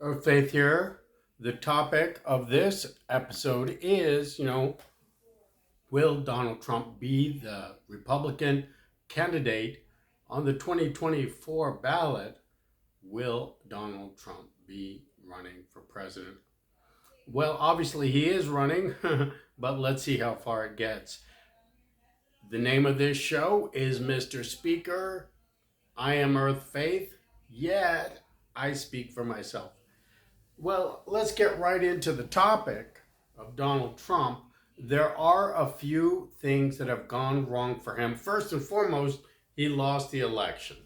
Earthfaith here. The topic of this episode is, will Donald Trump be the Republican candidate on the 2024 ballot? Will Donald Trump be running for president? Well, obviously he is running, but let's see how far it gets. The name of this show is Mr. Speaker. I am Earth Faith, yet I speak for myself. Well, let's get right into the topic of Donald Trump. There are a few things that have gone wrong for him. First and foremost, he lost the election.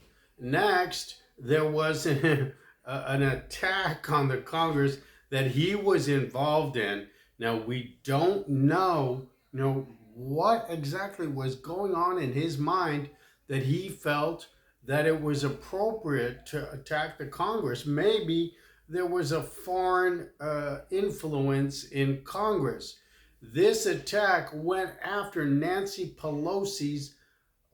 Next, there was an attack on the Congress that he was involved in. Now, we don't know, what exactly was going on in his mind that he felt that it was appropriate to attack the Congress. Maybe there was a foreign influence in Congress. This attack went after Nancy Pelosi's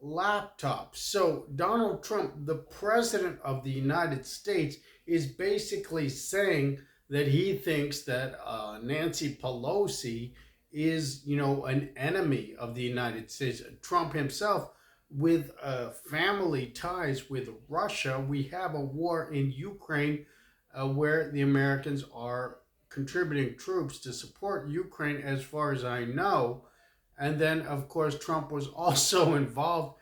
laptop. So Donald Trump, the president of the United States, is basically saying that he thinks that Nancy Pelosi is, an enemy of the United States. Trump himself, with family ties with Russia, we have a war in Ukraine where the Americans are contributing troops to support Ukraine, as far as I know. And then, of course, Trump was also involved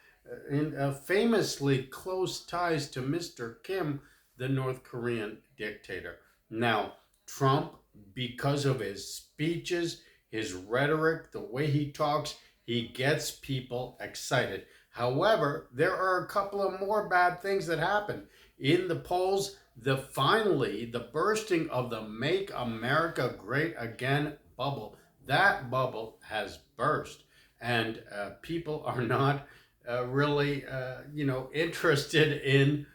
in famously close ties to Mr. Kim, the North Korean dictator. Now, Trump, because of his speeches, his rhetoric, the way he talks, he gets people excited. However, there are a couple of more bad things that happen. In the polls, the bursting of the Make America Great Again bubble, that bubble has burst, and people are not really interested in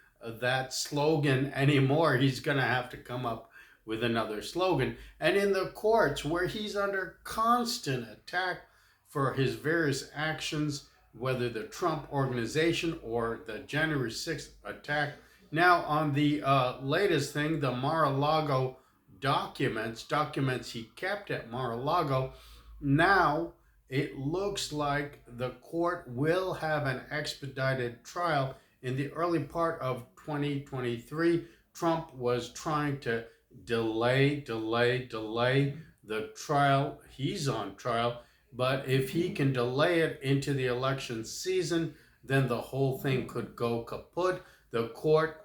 that slogan anymore. He's going to have to come up with another slogan. And in the courts, where he's under constant attack for his various actions, whether the Trump organization or the January 6th attack. Now, on the latest thing, the Mar-a-Lago documents he kept at Mar-a-Lago, now it looks like the court will have an expedited trial in the early part of 2023. Trump was trying to delay the trial. He's on trial, but if he can delay it into the election season, then the whole thing could go kaput. The court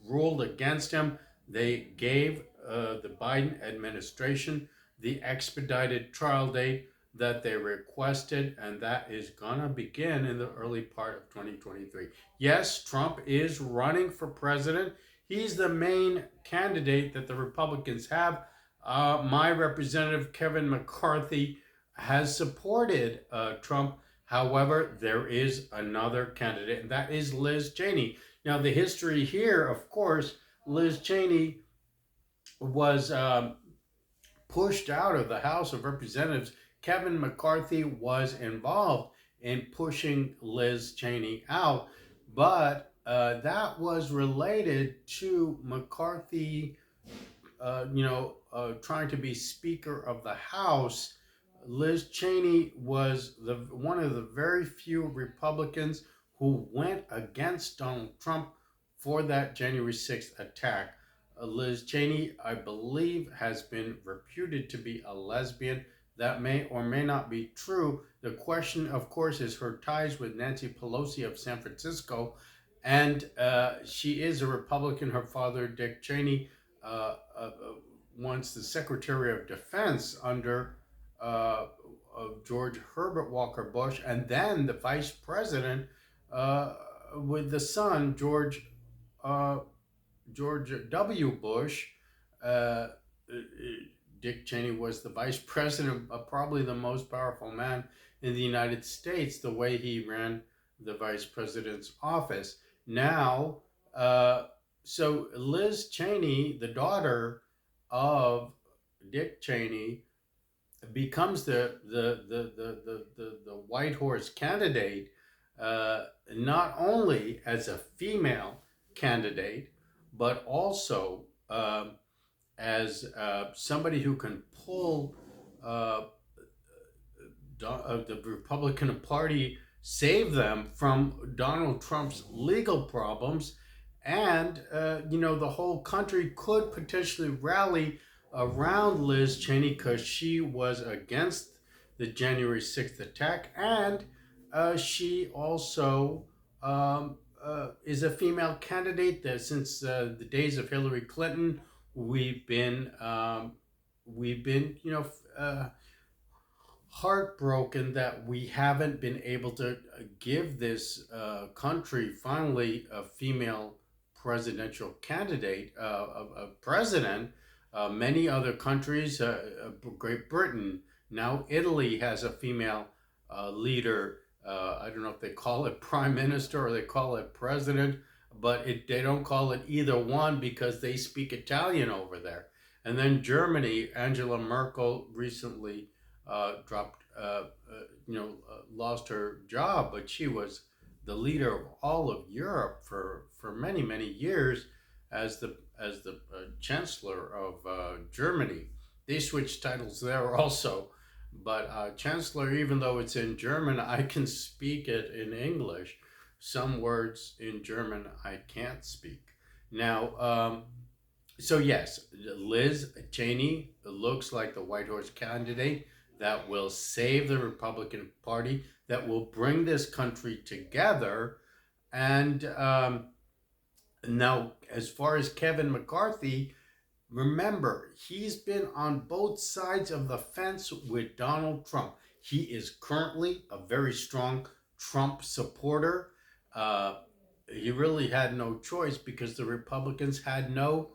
ruled against him. They gave the Biden administration the expedited trial date that they requested, and that is going to begin in the early part of 2023. Yes, Trump is running for president. He's the main candidate that the Republicans have. My representative, Kevin McCarthy, has supported Trump. However, there is another candidate, and that is Liz Cheney. Now, the history here, of course, Liz Cheney was pushed out of the House of Representatives. Kevin McCarthy was involved in pushing Liz Cheney out, but that was related to McCarthy, trying to be Speaker of the House. Liz Cheney was one of the very few Republicans who went against Donald Trump for that January 6th attack. Liz Cheney, I believe, has been reputed to be a lesbian. That may or may not be true. The question, of course, is her ties with Nancy Pelosi of San Francisco. And she is a Republican. Her father, Dick Cheney, once the Secretary of Defense under of George Herbert Walker Bush, and then the Vice President with the son, George W. Bush. Uh, Dick Cheney was the vice president, probably the most powerful man in the United States, the way he ran the vice president's office. Now, so Liz Cheney, the daughter of Dick Cheney, becomes the white horse candidate, not only as a female candidate, but also as somebody who can pull uh, the Republican Party, save them from Donald Trump's legal problems. And, the whole country could potentially rally around Liz Cheney because she was against the January 6th attack. And she also is a female candidate that since the days of Hillary Clinton, we've been, heartbroken that we haven't been able to give this country finally a female presidential candidate, a president. Many other countries, Great Britain, now Italy has a female leader. I don't know if they call it prime minister or they call it president, but they don't call it either one because they speak Italian over there. And then Germany, Angela Merkel recently lost her job, but she was the leader of all of Europe for many many years as the chancellor of Germany. They switched titles there also, but chancellor, even though it's in German, I can speak it in English. Some words in German I can't speak. Now, so yes, Liz Cheney looks like the White Horse candidate that will save the Republican Party, that will bring this country together. And now, as far as Kevin McCarthy, remember, he's been on both sides of the fence with Donald Trump. He is currently a very strong Trump supporter. He really had no choice because the Republicans had no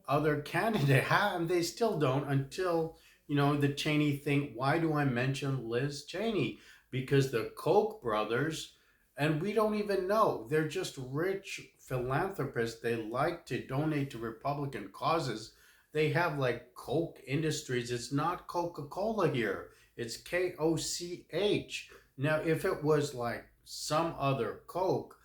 other candidate, and they still don't until the Cheney thing. Why do I mention Liz Cheney? Because the Koch brothers, and we don't even know, they're just rich philanthropists. They like to donate to Republican causes. They have like Koch Industries. It's not Coca-Cola here, it's Koch. Now if it was like some other Coke,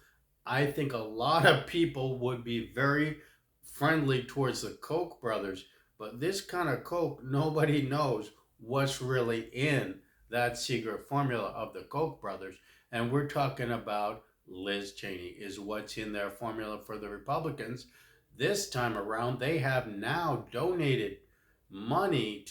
I think a lot of people would be very friendly towards the Koch brothers. But this kind of Coke, nobody knows what's really in that secret formula of the Koch brothers. And we're talking about Liz Cheney is what's in their formula for the Republicans. This time around, they have now donated money,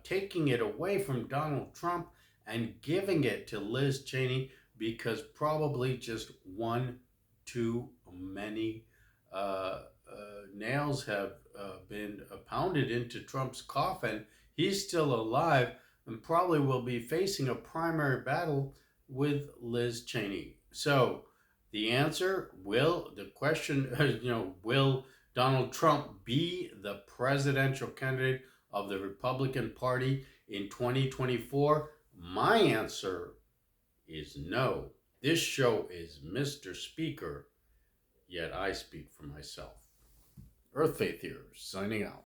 taking it away from Donald Trump and giving it to Liz Cheney because probably just one too many nails have been pounded into Trump's coffin. He's still alive and probably will be facing a primary battle with Liz Cheney. So the answer, will Donald Trump be the presidential candidate of the Republican Party in 2024? My answer is no. This show is Mr. Speaker, yet I speak for myself. Earth Faith here, signing out.